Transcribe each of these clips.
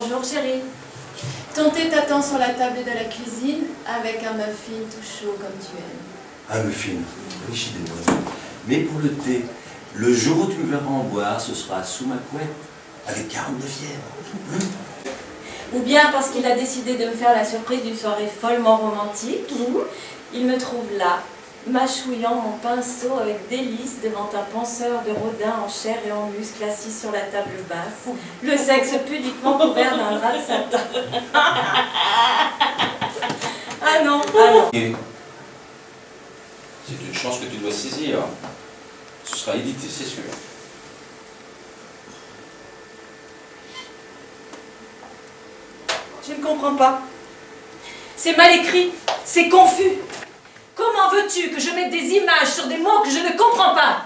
Bonjour chérie. Ton thé t'attend sur la table de la cuisine avec un muffin tout chaud comme tu aimes. Un muffin, riche des moines. Mais pour le thé, le jour où tu me verras en boire, ce sera sous ma couette, avec 49 fièvres. Ou bien parce qu'il a décidé de me faire la surprise d'une soirée follement romantique, il me trouve là, mâchouillant mon pinceau avec délice devant un penseur de Rodin en chair et en muscle assis sur la table basse, le sexe pudiquement couvert d'un drap de satin. Ah non, ah non. C'est une chance que tu dois saisir. Ce sera édité, c'est sûr. Je ne comprends pas. C'est mal écrit, c'est confus. Comment veux-tu que je mette des images sur des mots que je ne comprends pas?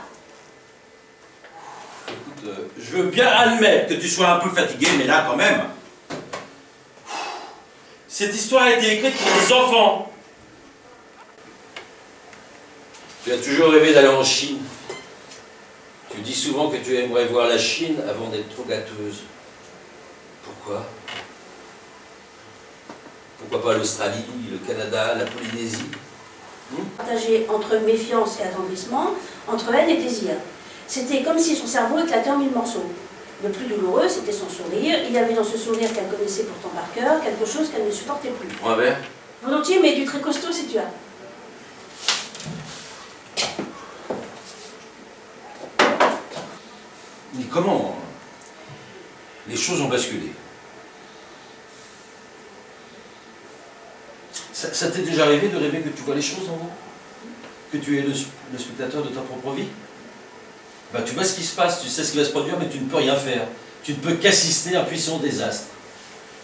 Écoute, je veux bien admettre que tu sois un peu fatigué, mais là, quand même. Cette histoire a été écrite pour les enfants. Tu as toujours rêvé d'aller en Chine. Tu dis souvent que tu aimerais voir la Chine avant d'être trop gâteuse. Pourquoi? Pourquoi pas l'Australie, le Canada, la Polynésie? Partagé entre méfiance et attendrissement, entre haine et désir. C'était comme si son cerveau éclatait en mille morceaux. Le plus douloureux, c'était son sourire. Il y avait dans ce sourire qu'elle connaissait pourtant par cœur quelque chose qu'elle ne supportait plus. Un verre? Volontiers, mais du très costaud si tu as. Mais comment les choses ont basculé? Ça t'est déjà arrivé de rêver que tu vois les choses en haut? Que tu es le spectateur de ta propre vie? Ben, tu vois ce qui se passe, tu sais ce qui va se produire, mais tu ne peux rien faire. Tu ne peux qu'assister à un puissant désastre.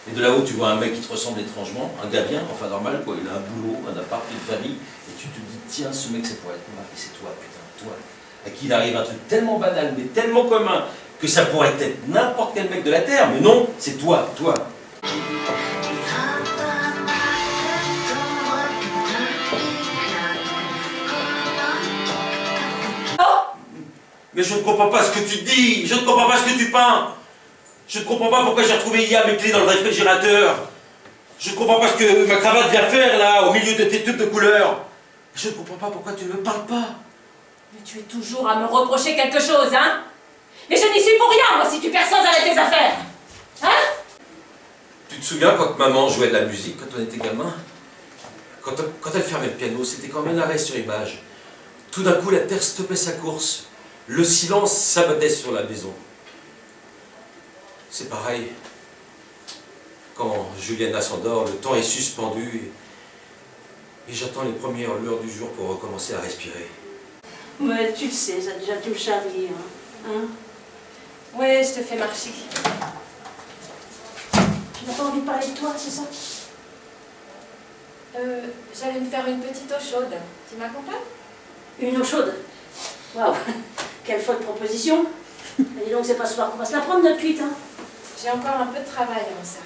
Et de là-haut, tu vois un mec qui te ressemble étrangement, un gars bien, enfin normal, quoi. Il a un boulot, un appart, une famille, et tu te dis, tiens, ce mec, c'est pour être moi, et c'est toi, putain, toi. À qui il arrive un truc tellement banal, mais tellement commun, que ça pourrait être n'importe quel mec de la Terre, mais non, c'est toi, toi. Mais je ne comprends pas ce que tu dis, je ne comprends pas ce que tu peins. Je ne comprends pas pourquoi j'ai retrouvé hier mes clés dans le réfrigérateur. Je ne comprends pas ce que ma cravate vient faire là, au milieu de tes tubes de couleurs. Je ne comprends pas pourquoi tu ne me parles pas. Mais tu es toujours à me reprocher quelque chose, hein? Mais je n'y suis pour rien, moi, si tu perds sans arrêt tes affaires. Hein? Tu te souviens quand maman jouait de la musique, quand on était gamin? Quand elle fermait le piano, c'était comme un arrêt sur image. Tout d'un coup, la terre stoppait sa course. Le silence s'abattait sur la maison. C'est pareil. Quand Juliana s'endort, le temps est suspendu et j'attends les premières lueurs du jour pour recommencer à respirer. Ouais, tu le sais, ça déjà tu me charries, hein. Ouais, je te fais marcher. Tu n'as pas envie de parler de toi, c'est ça? J'allais me faire une petite eau chaude. Tu m'accompagnes? Une eau chaude. Waouh, quelle folle proposition. Et dis donc, c'est pas ce soir qu'on va se la prendre, notre cuite, hein. J'ai encore un peu de travail avant ça.